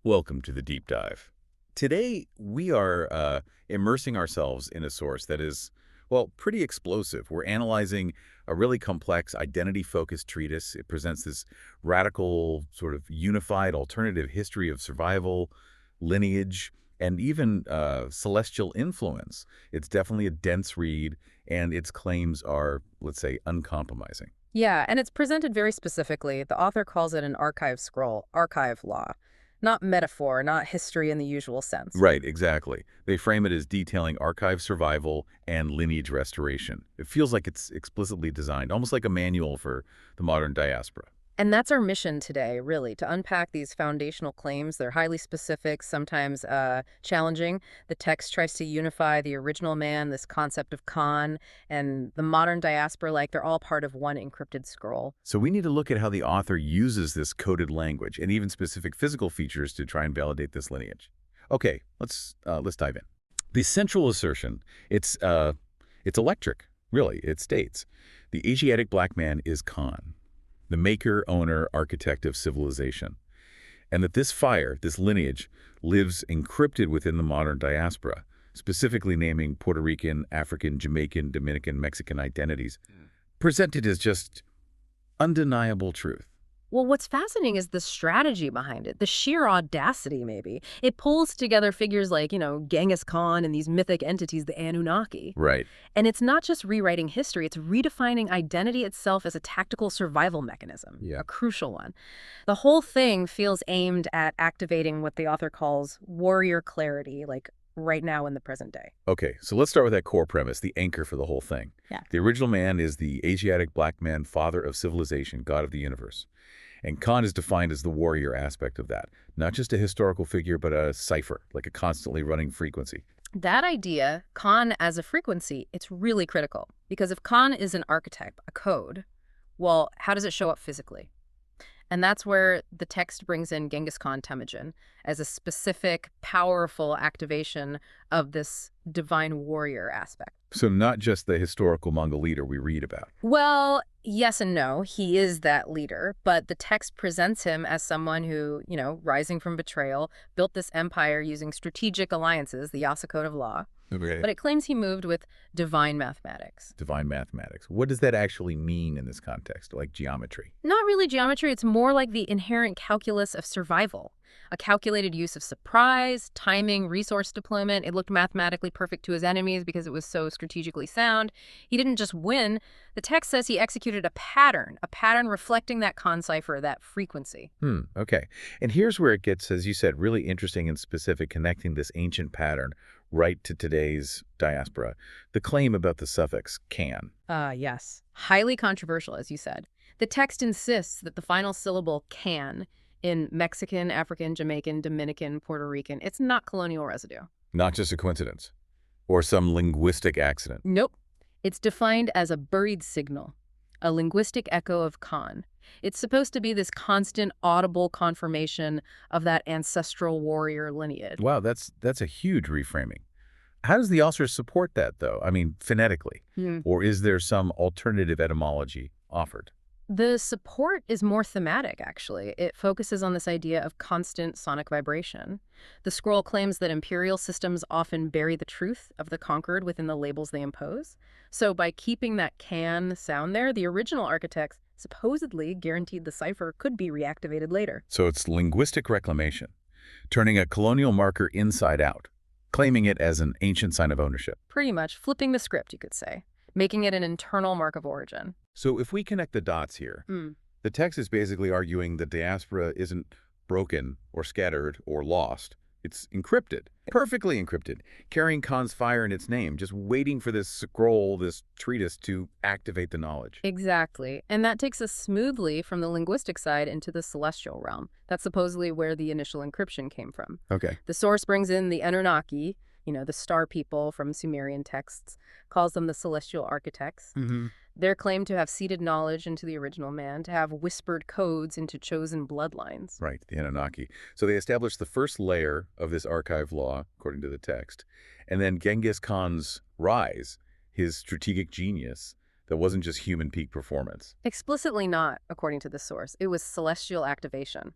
Welcome to the deep dive. Today, we are immersing ourselves in a source that is, well, pretty explosive. We're analyzing a really complex identity-focused treatise. It presents this radical, sort of unified alternative history of survival, lineage, and even celestial influence. It's definitely a dense read, and its claims are, let's say, uncompromising. Yeah, and it's presented very specifically. The author calls it an archive scroll, archive law. Not metaphor, not history in the usual sense. Right, exactly. They frame it as detailing archive survival and lineage restoration. It feels like it's explicitly designed, almost like a manual for the modern diaspora. And that's our mission today, really, to unpack these foundational claims. They're highly specific, sometimes challenging. The text tries to unify the original man, this concept of Khan, and the modern diaspora, like they're all part of one encrypted scroll. So we need to look at how the author uses this coded language and even specific physical features to try and validate this lineage. Okay, let's dive in. The central assertion, it's electric, really. It states, the Asiatic black man is Khan, the maker, owner, architect of civilization, and that this fire, this lineage, lives encrypted within the modern diaspora, specifically naming Puerto Rican, African, Jamaican, Dominican, Mexican identities, presented as just undeniable truth. Well, what's fascinating is the strategy behind it, the sheer audacity, maybe. It pulls together figures like, Genghis Khan and these mythic entities, the Anunnaki. Right. And it's not just rewriting history, it's redefining identity itself as a tactical survival mechanism, Yeah. a crucial one. The whole thing feels aimed at activating what the author calls warrior clarity, like right now in the present day. Okay, so let's start with that core premise, the anchor for the whole thing. Yeah. The original man is the Asiatic black man, father of civilization, god of the universe. And Khan is defined as the warrior aspect of that. Not just a historical figure, but a cipher, like a constantly running frequency. That idea, Khan as a frequency, it's really critical. Because if Khan is an archetype, a code, well, how does it show up physically? And that's where the text brings in Genghis Khan Temujin as a specific, powerful activation of this divine warrior aspect. So not just the historical Mongol leader we read about. Well, yes and no. He is that leader, but the text presents him as someone who, rising from betrayal, built this empire using strategic alliances, the Yasa Code of Law. Okay. But it claims he moved with divine mathematics. Divine mathematics. What does that actually mean in this context, like geometry? Not really geometry, it's more like the inherent calculus of survival. A calculated use of surprise, timing, resource deployment. It looked mathematically perfect to his enemies because it was so strategically sound. He didn't just win. The text says he executed a pattern reflecting that Khan cipher, that frequency. Okay. And here's where it gets, as you said, really interesting and specific, connecting this ancient pattern right to today's diaspora. The claim about the suffix can. Yes. Highly controversial, as you said. The text insists that the final syllable can in Mexican, African, Jamaican, Dominican, Puerto Rican, it's not colonial residue. Not just a coincidence or some linguistic accident. Nope. It's defined as a buried signal, a linguistic echo of Khan. It's supposed to be this constant, audible confirmation of that ancestral warrior lineage. Wow, that's a huge reframing. How does the author support that, though? I mean, phonetically. Or is there some alternative etymology offered? The support is more thematic, actually. It focuses on this idea of constant sonic vibration. The scroll claims that imperial systems often bury the truth of the conquered within the labels they impose. So by keeping that can sound there, the original architects supposedly guaranteed the cipher could be reactivated later. So it's linguistic reclamation, turning a colonial marker inside out, claiming it as an ancient sign of ownership. Pretty much flipping the script, you could say, making it an internal mark of origin. So if we connect the dots here, the text is basically arguing the diaspora isn't broken or scattered or lost. It's encrypted, perfectly encrypted, carrying Khan's fire in its name, just waiting for this scroll, this treatise to activate the knowledge. Exactly. And that takes us smoothly from the linguistic side into the celestial realm. That's supposedly where the initial encryption came from. Okay. The source brings in the Anunnaki, the star people from Sumerian texts, calls them the celestial architects. They're claimed to have seeded knowledge into the original man, to have whispered codes into chosen bloodlines. Right, the Anunnaki. So they established the first layer of this archive law, according to the text. And then Genghis Khan's rise, his strategic genius, that wasn't just human peak performance. Explicitly not, according to the source. It was celestial activation.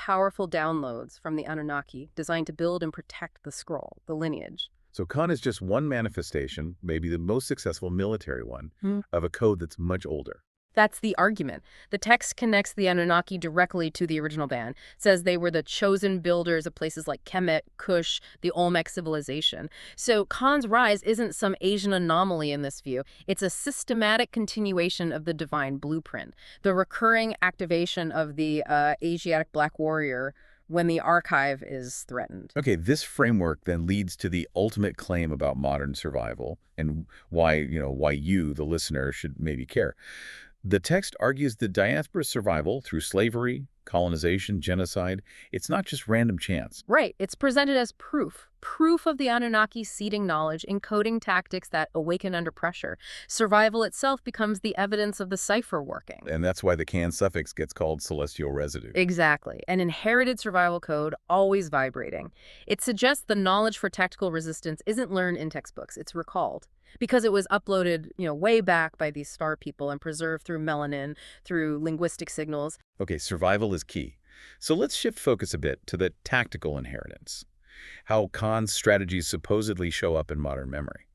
powerful downloads from the Anunnaki designed to build and protect the scroll, the lineage. So Khan is just one manifestation, maybe the most successful military one, of a code that's much older. That's the argument. The text connects the Anunnaki directly to the original band, says they were the chosen builders of places like Kemet, Kush, the Olmec civilization. So Khan's rise isn't some Asian anomaly in this view. It's a systematic continuation of the divine blueprint, the recurring activation of the Asiatic black warrior when the archive is threatened. Okay, this framework then leads to the ultimate claim about modern survival and why you, the listener, should maybe care. The text argues that diaspora survival through slavery, colonization, genocide, it's not just random chance. Right. It's presented as proof of the Anunnaki seeding knowledge, encoding tactics that awaken under pressure. Survival itself becomes the evidence of the cipher working. And that's why the can suffix gets called celestial residue. Exactly. An inherited survival code, always vibrating. It suggests the knowledge for tactical resistance isn't learned in textbooks, it's recalled. Because it was uploaded, way back by these star people and preserved through melanin, through linguistic signals. Okay, survival is key. So let's shift focus a bit to the tactical inheritance. How Khan's strategies supposedly show up in modern memory.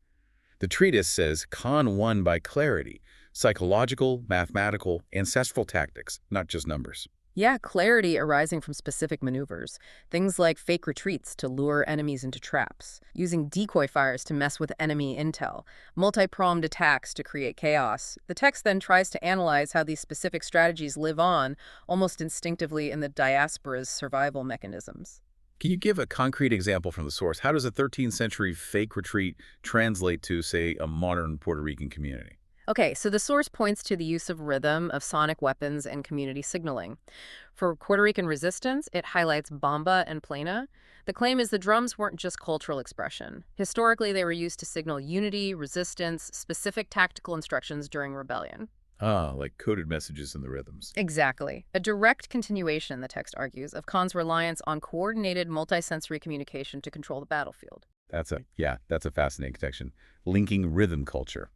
The treatise says Khan won by clarity, psychological, mathematical, ancestral tactics, not just numbers. Yeah, clarity arising from specific maneuvers. Things like fake retreats to lure enemies into traps, using decoy fires to mess with enemy intel, multi-pronged attacks to create chaos. The text then tries to analyze how these specific strategies live on, almost instinctively in the diaspora's survival mechanisms. Can you give a concrete example from the source? How does a 13th century fake retreat translate to, say, a modern Puerto Rican community? Okay, so the source points to the use of rhythm, of sonic weapons, and community signaling. For Puerto Rican resistance, it highlights bamba and plena. The claim is the drums weren't just cultural expression. Historically, they were used to signal unity, resistance, specific tactical instructions during rebellion. Ah, like coded messages in the rhythms. Exactly. A direct continuation, the text argues, of Khan's reliance on coordinated multisensory communication to control the battlefield. That's a fascinating connection. Linking rhythm culture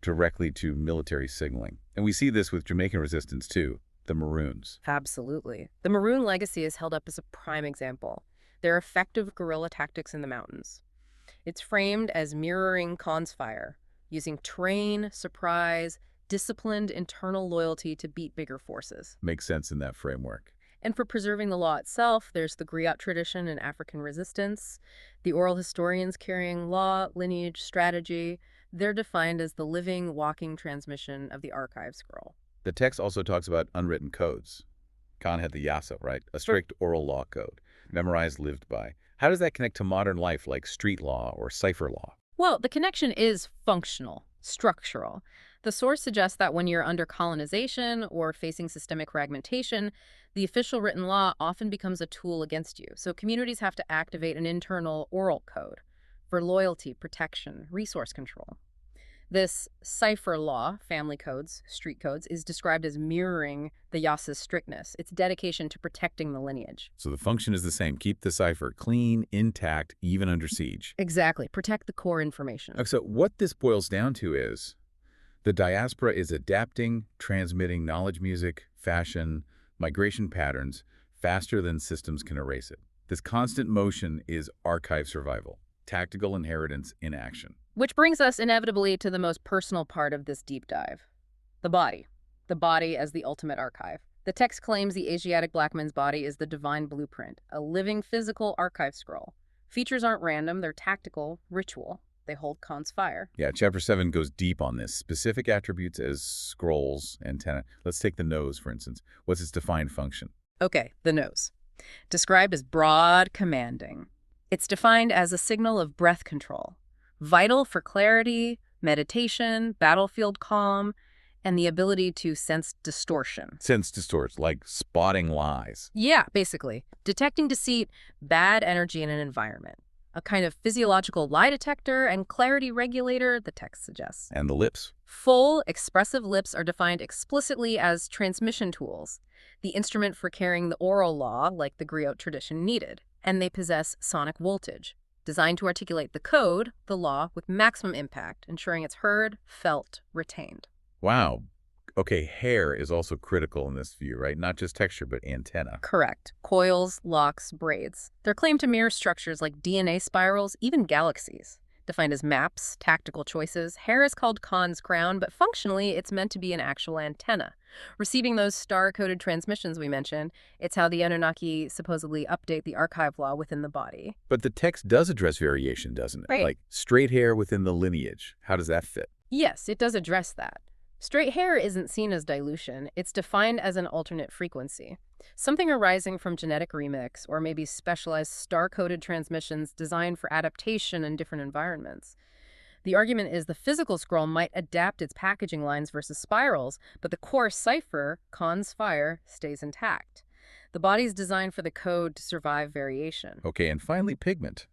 directly to military signaling. And we see this with Jamaican resistance too, the Maroons. Absolutely. The Maroon legacy is held up as a prime example. Their effective guerrilla tactics in the mountains. It's framed as mirroring Khan's fire, using train, surprise, disciplined internal loyalty to beat bigger forces. Makes sense in that framework. And for preserving the law itself, there's the griot tradition and African resistance, the oral historians carrying law, lineage, strategy. They're defined as the living, walking transmission of the archive scroll. The text also talks about unwritten codes. Khan had the Yasa, right? A strict oral law code, memorized, lived by. How does that connect to modern life like street law or cipher law? Well, the connection is functional, structural. The source suggests that when you're under colonization or facing systemic fragmentation, the official written law often becomes a tool against you. So communities have to activate an internal oral code for loyalty, protection, resource control. This cipher law, family codes, street codes, is described as mirroring the Yasa's strictness, its dedication to protecting the lineage. So the function is the same. Keep the cipher clean, intact, even under siege. Exactly. Protect the core information. So what this boils down to is the diaspora is adapting, transmitting knowledge, music, fashion, migration patterns faster than systems can erase it. This constant motion is archive survival, tactical inheritance in action. Which brings us inevitably to the most personal part of this deep dive. The body. The body as the ultimate archive. The text claims the Asiatic black man's body is the divine blueprint, a living physical archive scroll. Features aren't random, they're tactical, ritual. They hold Khan's fire. Yeah, Chapter 7 goes deep on this. Specific attributes as scrolls, antenna. Let's take the nose, for instance. What's its defined function? Okay, the nose. Described as broad, commanding. It's defined as a signal of breath control, vital for clarity, meditation, battlefield calm, and the ability to sense distortion. Sense distorts, like spotting lies. Yeah, basically. Detecting deceit, bad energy in an environment. A kind of physiological lie detector and clarity regulator, the text suggests. And the lips. Full, expressive lips are defined explicitly as transmission tools, the instrument for carrying the oral law, like the griot tradition needed. And they possess sonic voltage, designed to articulate the code, the law, with maximum impact, ensuring it's heard, felt, retained. Wow. Okay, hair is also critical in this view, right? Not just texture, but antenna. Correct. Coils, locks, braids. They're claimed to mirror structures like DNA spirals, even galaxies. Defined as maps, tactical choices, hair is called Khan's crown, but functionally it's meant to be an actual antenna. Receiving those star-coded transmissions we mentioned, it's how the Anunnaki supposedly update the archive law within the body. But the text does address variation, doesn't it? Right. Like straight hair within the lineage. How does that fit? Yes, it does address that. Straight hair isn't seen as dilution, it's defined as an alternate frequency. Something arising from genetic remix or maybe specialized star-coded transmissions designed for adaptation in different environments. The argument is the physical scroll might adapt its packaging lines versus spirals, but the core cipher, Khan's fire, stays intact. The body's designed for the code to survive variation. Okay, and finally, pigment.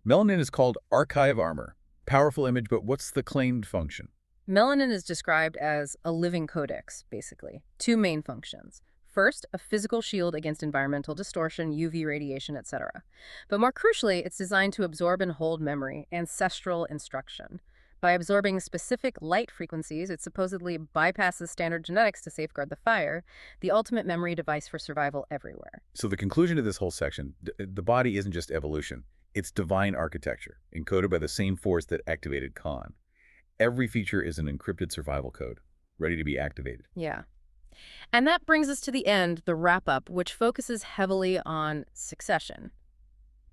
Melanin is called archive armor. Powerful image, but what's the claimed function? Melanin is described as a living codex, basically. Two main functions. First, a physical shield against environmental distortion, UV radiation, etc. But more crucially, it's designed to absorb and hold memory, ancestral instruction. By absorbing specific light frequencies, it supposedly bypasses standard genetics to safeguard the fire, the ultimate memory device for survival everywhere. So the conclusion to this whole section, the body isn't just evolution. It's divine architecture, encoded by the same force that activated Khan. Every feature is an encrypted survival code, ready to be activated. Yeah. And that brings us to the end, the wrap-up, which focuses heavily on succession.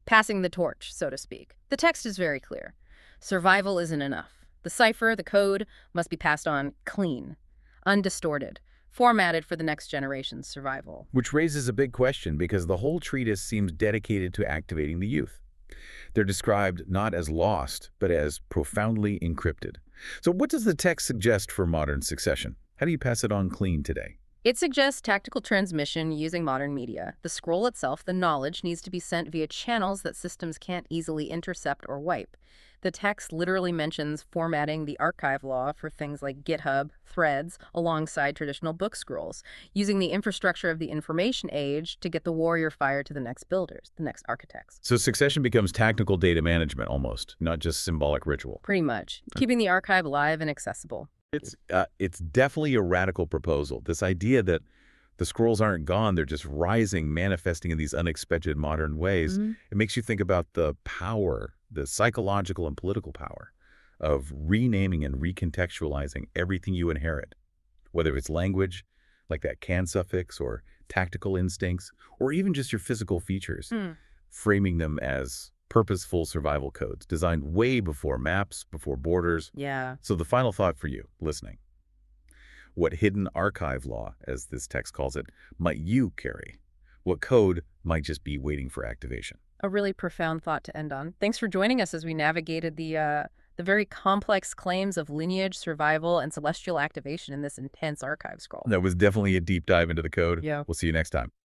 Passing the torch, so to speak. The text is very clear. Survival isn't enough. The cipher, the code, must be passed on clean, undistorted, formatted for the next generation's survival. Which raises a big question because the whole treatise seems dedicated to activating the youth. They're described not as lost, but as profoundly encrypted. So what does the text suggest for modern succession? How do you pass it on clean today? It suggests tactical transmission using modern media. The scroll itself, the knowledge, needs to be sent via channels that systems can't easily intercept or wipe. The text literally mentions formatting the archive law for things like GitHub, threads, alongside traditional book scrolls, using the infrastructure of the information age to get the warrior fire to the next builders, the next architects. So succession becomes tactical data management almost, not just symbolic ritual. Pretty much. Keeping the archive alive and accessible. It's definitely a radical proposal. This idea that the scrolls aren't gone, they're just rising, manifesting in these unexpected modern ways. It makes you think about the power, the psychological and political power of renaming and recontextualizing everything you inherit, whether it's language, like that can suffix, or tactical instincts, or even just your physical features, framing them as purposeful survival codes designed way before maps, before borders. Yeah. So the final thought for you, listening. What hidden archive law, as this text calls it, might you carry? What code might just be waiting for activation? A really profound thought to end on. Thanks for joining us as we navigated the very complex claims of lineage, survival, and celestial activation in this intense archive scroll. That was definitely a deep dive into the code. Yeah. We'll see you next time.